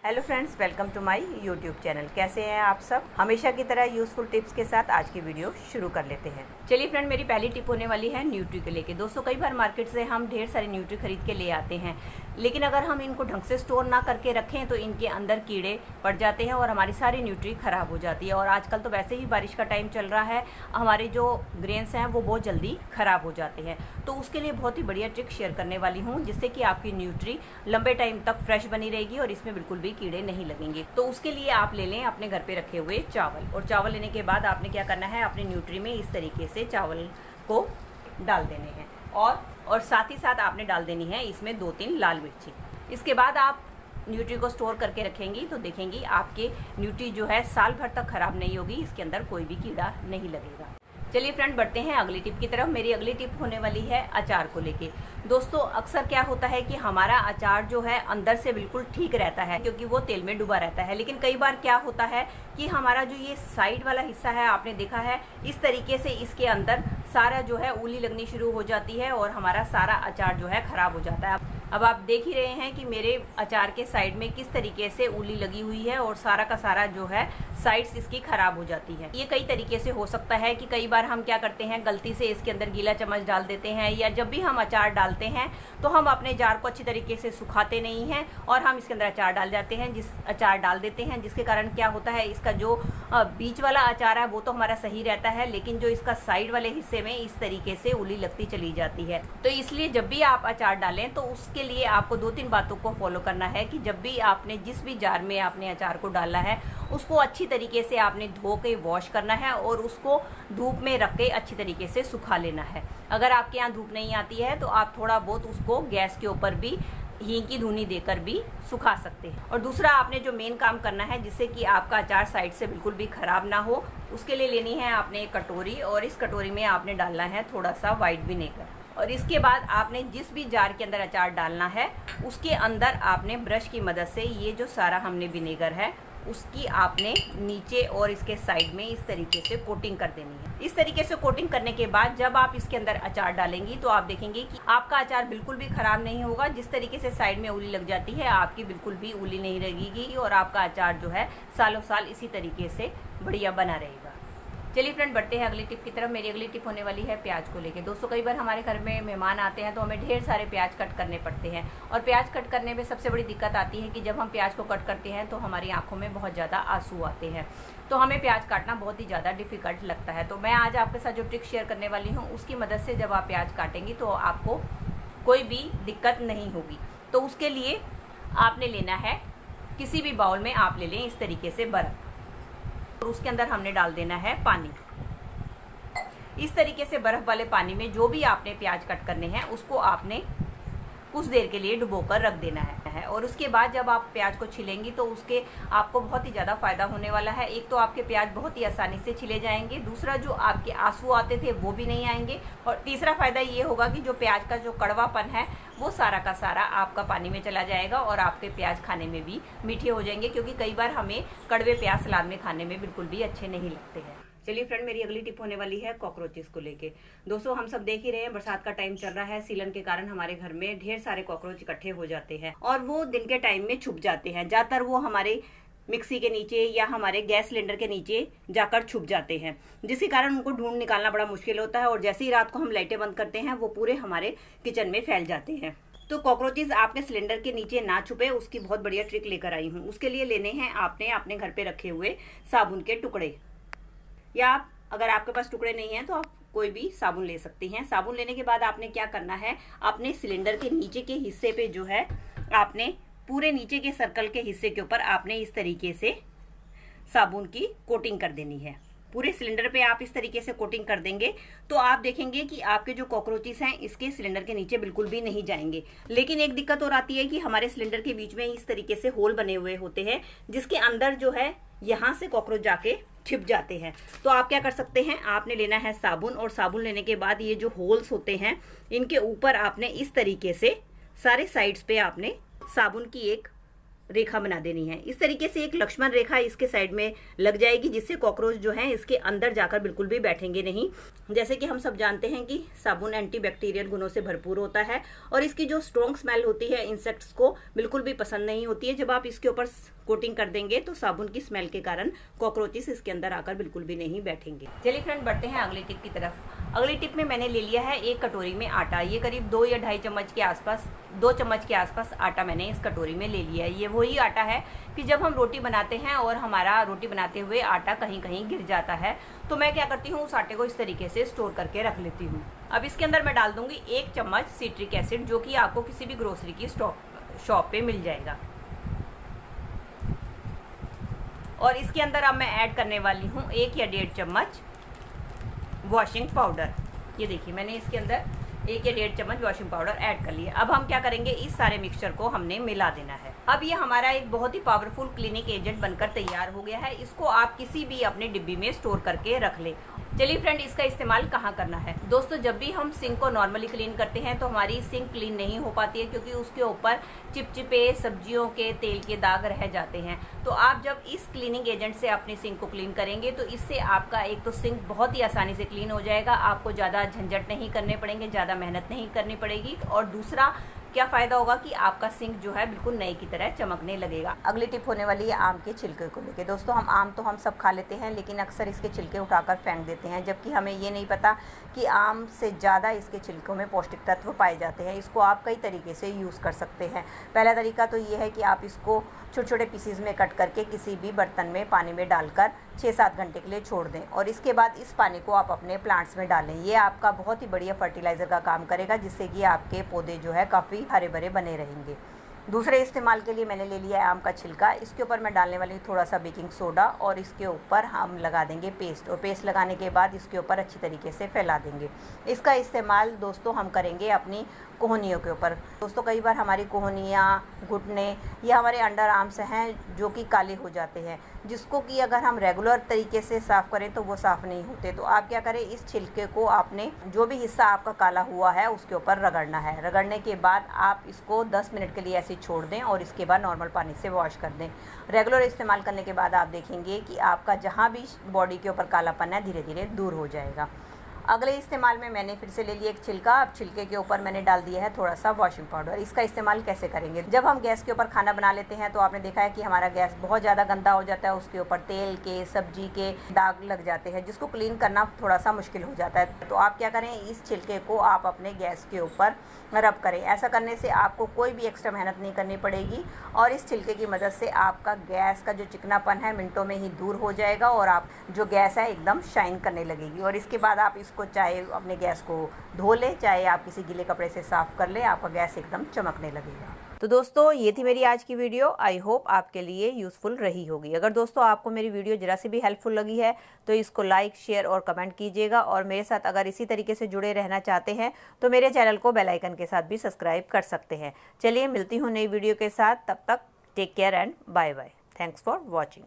Hello friends, welcome to my YouTube channel. कैसे हैं आप सब? हमेशा की तरह यूज़फुल टिप्स के साथ आज की वीडियो शुरू कर लेते हैं। चलिए फ्रेंड, मेरी पहली टिप होने वाली है न्यूट्री को लेके। दोस्तों, कई बार मार्केट से हम ढेर सारी न्यूट्री खरीद के ले आते हैं, लेकिन अगर हम इनको ढंग से स्टोर ना करके रखें तो इनके अंदर कीड़े पड़ जाते हैं और हमारी सारी न्यूट्री ख़राब हो जाती है। और आजकल तो वैसे ही बारिश का टाइम चल रहा है, हमारे जो ग्रेन्स हैं वो बहुत जल्दी ख़राब हो जाते हैं। तो उसके लिए बहुत ही बढ़िया ट्रिक शेयर करने वाली हूँ, जिससे कि आपकी न्यूट्री लंबे टाइम तक फ्रेश बनी रहेगी और इसमें बिल्कुल भी कीड़े नहीं लगेंगे। तो उसके लिए आप ले लें अपने घर पे रखे हुए चावल, और चावल लेने के बाद आपने क्या करना है, अपनी न्यूट्री में इस तरीके से चावल को डाल देने हैं और साथ ही साथ आपने डाल देनी है इसमें 2-3 लाल मिर्ची। इसके बाद आप न्यूट्री को स्टोर करके रखेंगी तो देखेंगी आपके न्यूट्री जो है साल भर तक खराब नहीं होगी, इसके अंदर कोई भी कीड़ा नहीं लगेगा। चलिए फ्रेंड, बढ़ते हैं अगली टिप की तरफ। मेरी अगली टिप होने वाली है अचार को लेके। दोस्तों, अक्सर क्या होता है कि हमारा अचार जो है अंदर से बिल्कुल ठीक रहता है, क्योंकि वो तेल में डूबा रहता है। लेकिन कई बार क्या होता है कि हमारा जो ये साइड वाला हिस्सा है, आपने देखा है इस तरीके से इसके अंदर सारा जो है उली लगनी शुरू हो जाती है और हमारा सारा अचार जो है खराब हो जाता है। अब आप देख ही रहे हैं कि मेरे अचार के साइड में किस तरीके से उली लगी हुई है और सारा का सारा जो है साइड्स इसकी खराब हो जाती है। ये कई तरीके से हो सकता है कि कई बार हम क्या करते हैं, गलती से इसके अंदर गीला चम्मच डाल देते हैं, या जब भी हम अचार डालते हैं तो हम अपने जार को अच्छी तरीके से सुखाते नहीं हैं और हम इसके अंदर अचार डाल जाते हैं, अचार डाल देते हैं, जिसके कारण क्या होता है, इसका जो बीच वाला अचार है वो तो हमारा सही रहता है, लेकिन जो इसका साइड वाले हिस्से में इस तरीके से उली लगती चली जाती है। तो इसलिए जब भी आप अचार डालें तो उसके लिए आपको 2-3 बातों को फॉलो करना है कि जब भी आपने जिस भी जार में आपने अचार को डाला है उसको अच्छी तरीके से आपने धो के वॉश करना है और उसको धूप में रख के अच्छी तरीके से सुखा लेना है। अगर आपके यहाँ धूप नहीं आती है तो आप थोड़ा बहुत उसको गैस के ऊपर भी हींग की धुनी देकर भी सुखा सकते हैं। और दूसरा आपने जो मेन काम करना है जिससे कि आपका अचार साइड से बिल्कुल भी खराब ना हो, उसके लिए लेनी है आपने एक कटोरी, और इस कटोरी में आपने डालना है थोड़ा सा वाइट विनेगर। और इसके बाद आपने जिस भी जार के अंदर अचार डालना है उसके अंदर आपने ब्रश की मदद से ये जो सारा हमने विनेगर है उसकी आपने नीचे और इसके साइड में इस तरीके से कोटिंग कर देनी है। इस तरीके से कोटिंग करने के बाद जब आप इसके अंदर अचार डालेंगी तो आप देखेंगे कि आपका अचार बिल्कुल भी खराब नहीं होगा। जिस तरीके से साइड में उली लग जाती है, आपकी बिल्कुल भी उली नहीं लगेगी और आपका अचार जो है सालों साल इसी तरीके से बढ़िया बना रहेगा। चलिए फ्रेंड, बढ़ते हैं अगली टिप की तरफ। मेरी अगली टिप होने वाली है प्याज को लेके। दोस्तों, कई बार हमारे घर में मेहमान आते हैं तो हमें ढेर सारे प्याज कट करने पड़ते हैं, और प्याज कट करने में सबसे बड़ी दिक्कत आती है कि जब हम प्याज को कट करते हैं तो हमारी आंखों में बहुत ज़्यादा आंसू आते हैं, तो हमें प्याज काटना बहुत ही ज़्यादा डिफिकल्ट लगता है। तो मैं आज आपके साथ जो ट्रिक शेयर करने वाली हूँ उसकी मदद से जब आप प्याज काटेंगी तो आपको कोई भी दिक्कत नहीं होगी। तो उसके लिए आपने लेना है, किसी भी बाउल में आप ले लें इस तरीके से बर्फ़, और उसके अंदर हमने डाल देना है पानी। इस तरीके से बर्फ वाले पानी में जो भी आपने प्याज कट करने हैं उसको आपने कुछ देर के लिए डुबोकर रख देना है। और उसके बाद जब आप प्याज को छिलेंगी तो उसके आपको बहुत ही ज़्यादा फायदा होने वाला है। एक तो आपके प्याज बहुत ही आसानी से छिले जाएंगे, दूसरा जो आपके आंसू आते थे वो भी नहीं आएंगे, और तीसरा फायदा ये होगा कि जो प्याज का जो कड़वापन है वो सारा का सारा आपका पानी में चला जाएगा और आपके प्याज खाने में भी मीठे हो जाएंगे, क्योंकि कई बार हमें कड़वे प्याज सलाद में खाने में बिल्कुल भी अच्छे नहीं लगते हैं। चलिए फ्रेंड, मेरी अगली टिप होने वाली है कॉकरोचेस को लेके। दोस्तों, हम सब देख ही रहे हैं, बरसात का टाइम चल रहा है, सीलन के कारण हमारे घर में ढेर सारे कॉकरोच इकट्ठे हो जाते हैं और वो दिन के टाइम में छुप जाते हैं। ज़्यादातर वो हमारे मिक्सी के नीचे या हमारे गैस सिलेंडर के नीचे जाकर छुप जाते हैं, जिसके कारण उनको ढूंढ निकालना बड़ा मुश्किल होता है, और जैसे ही रात को हम लाइटें बंद करते हैं वो पूरे हमारे किचन में फैल जाते हैं। तो कॉकरोचेस आपके सिलेंडर के नीचे ना छुपे, उसकी बहुत बढ़िया ट्रिक लेकर आई हूँ। उसके लिए लेने हैं आपने अपने घर पे रखे हुए साबुन के टुकड़े, या अगर आपके पास टुकड़े नहीं हैं तो आप कोई भी साबुन ले सकती हैं। साबुन लेने के बाद आपने क्या करना है, अपने सिलेंडर के नीचे के हिस्से पे जो है आपने पूरे नीचे के सर्कल के हिस्से के ऊपर आपने इस तरीके से साबुन की कोटिंग कर देनी है। पूरे सिलेंडर पे आप इस तरीके से कोटिंग कर देंगे तो आप देखेंगे कि आपके जो कॉकरोचेस हैं इसके सिलेंडर के नीचे बिल्कुल भी नहीं जाएंगे। लेकिन एक दिक्कत और आती है कि हमारे सिलेंडर के बीच में इस तरीके से होल बने हुए होते हैं, जिसके अंदर जो है यहाँ से कॉकरोच जाके छिप जाते हैं। तो आप क्या कर सकते हैं, आपने लेना है साबुन, और साबुन लेने के बाद ये जो होल्स होते हैं इनके ऊपर आपने इस तरीके से सारे साइड्स पे आपने साबुन की एक रेखा बना देनी है। इस तरीके से एक लक्ष्मण रेखा इसके साइड में लग जाएगी, जिससे कॉकरोच जो है इसके अंदर जाकर बिल्कुल भी बैठेंगे नहीं। जैसे कि हम सब जानते हैं कि साबुन एंटीबैक्टीरियल गुणों से भरपूर होता है और इसकी जो स्ट्रॉन्ग स्मेल होती है इंसेक्ट्स को बिल्कुल भी पसंद नहीं होती है। जब आप इसके ऊपर कोटिंग कर देंगे तो साबुन की स्मेल के कारण कॉकरोचेस इसके अंदर आकर बिल्कुल भी नहीं बैठेंगे। चलिए फ्रेंड, बढ़ते हैं अगली टिप की तरफ। अगली टिप में मैंने ले लिया है एक कटोरी में आटा। ये करीब 2 या 2.5 चम्मच के आसपास, 2 चम्मच के आसपास आटा मैंने इस कटोरी में ले लिया है। ये वही आटा है कि जब हम रोटी बनाते हैं और हमारा रोटी बनाते हुए आटा कहीं कहीं गिर जाता है, तो मैं क्या करती हूँ, उस आटे को इस तरीके से स्टोर करके रख लेती हूँ। अब इसके अंदर मैं डाल दूंगी 1 चम्मच सिट्रिक एसिड, जो कि आपको किसी भी ग्रोसरी की शॉप पे मिल जाएगा। और इसके अंदर अब मैं ऐड करने वाली हूँ 1 या 1.5 चम्मच वॉशिंग पाउडर। ये देखिए, मैंने इसके अंदर 1 या 1.5 चम्मच वॉशिंग पाउडर ऐड कर लिया। अब हम क्या करेंगे, इस सारे मिक्सचर को हमने मिला देना है। अब ये हमारा एक बहुत ही पावरफुल क्लीनिंग एजेंट बनकर तैयार हो गया है। इसको आप किसी भी अपने डिब्बी में स्टोर करके रख ले। चलिए फ्रेंड, इसका इस्तेमाल कहाँ करना है। दोस्तों, जब भी हम सिंक को नॉर्मली क्लीन करते हैं तो हमारी सिंक क्लीन नहीं हो पाती है, क्योंकि उसके ऊपर चिपचिपे सब्जियों के तेल के दाग रह जाते हैं। तो आप जब इस क्लीनिंग एजेंट से अपनी सिंक को क्लीन करेंगे तो इससे आपका एक तो सिंक बहुत ही आसानी से क्लीन हो जाएगा, आपको ज़्यादा झंझट नहीं करने पड़ेंगे, ज़्यादा मेहनत नहीं करनी पड़ेगी। और दूसरा क्या फ़ायदा होगा कि आपका सिंक जो है बिल्कुल नई की तरह चमकने लगेगा। अगली टिप होने वाली है आम के छिलके को लेके। दोस्तों, आम तो हम सब खा लेते हैं, लेकिन अक्सर इसके छिलके उठाकर फेंक देते हैं, जबकि हमें ये नहीं पता कि आम से ज़्यादा इसके छिलकों में पौष्टिक तत्व पाए जाते हैं। इसको आप कई तरीके से यूज़ कर सकते हैं। पहला तरीका तो ये है कि आप इसको छोटे छोटे पीसीज में कट करके किसी भी बर्तन में पानी में डालकर 6-7 घंटे के लिए छोड़ दें, और इसके बाद इस पानी को आप अपने प्लांट्स में डालें। ये आपका बहुत ही बढ़िया फर्टिलाइज़र का काम करेगा, जिससे कि आपके पौधे जो है काफ़ी हरे भरे बने रहेंगे। दूसरे इस्तेमाल के लिए मैंने ले लिया है आम का छिलका। इसके ऊपर मैं डालने वाली हूँ थोड़ा सा बेकिंग सोडा, और इसके ऊपर हम लगा देंगे पेस्ट। और पेस्ट लगाने के बाद इसके ऊपर अच्छी तरीके से फैला देंगे। इसका इस्तेमाल दोस्तों हम करेंगे अपनी कोहनियों के ऊपर। दोस्तों, कई बार हमारी कोहनियाँ, घुटने या हमारे अंडर आर्म्स हैं जो कि काले हो जाते हैं, जिसको कि अगर हम रेगुलर तरीके से साफ़ करें तो वो साफ़ नहीं होते। तो आप क्या करें, इस छिलके को आपने जो भी हिस्सा आपका काला हुआ है उसके ऊपर रगड़ना है। रगड़ने के बाद आप इसको 10 मिनट के लिए ऐसे छोड़ दें और इसके बाद नॉर्मल पानी से वॉश कर दें। रेगुलर इस्तेमाल करने के बाद आप देखेंगे कि आपका जहाँ भी बॉडी के ऊपर कालापन है धीरे धीरे दूर हो जाएगा। अगले इस्तेमाल में मैंने फिर से ले लिया एक छिलका। अब छिलके के ऊपर मैंने डाल दिया है थोड़ा सा वॉशिंग पाउडर। इसका इस्तेमाल कैसे करेंगे, जब हम गैस के ऊपर खाना बना लेते हैं तो आपने देखा है कि हमारा गैस बहुत ज़्यादा गंदा हो जाता है, उसके ऊपर तेल के, सब्जी के दाग लग जाते हैं, जिसको क्लीन करना थोड़ा सा मुश्किल हो जाता है। तो आप क्या करें, इस छिलके को आप अपने गैस के ऊपर रब करें। ऐसा करने से आपको कोई भी एक्स्ट्रा मेहनत नहीं करनी पड़ेगी, और इस छिलके की मदद से आपका गैस का जो चिकनापन है मिनटों में ही दूर हो जाएगा, और आप जो गैस है एकदम शाइन करने लगेगी। और इसके बाद आप इसको चाहे अपने गैस को धो लें, चाहे आप किसी गीले कपड़े से साफ़ कर लें, आपका गैस एकदम चमकने लगेगा। तो दोस्तों, ये थी मेरी आज की वीडियो। आई होप आपके लिए यूज़फुल रही होगी। अगर दोस्तों आपको मेरी वीडियो जरा सी भी हेल्पफुल लगी है तो इसको लाइक, शेयर और कमेंट कीजिएगा। और मेरे साथ अगर इसी तरीके से जुड़े रहना चाहते हैं तो मेरे चैनल को बेल आइकन के साथ भी सब्सक्राइब कर सकते हैं। चलिए, मिलती हूँ नई वीडियो के साथ। तब तक take care and bye bye. Thanks for watching.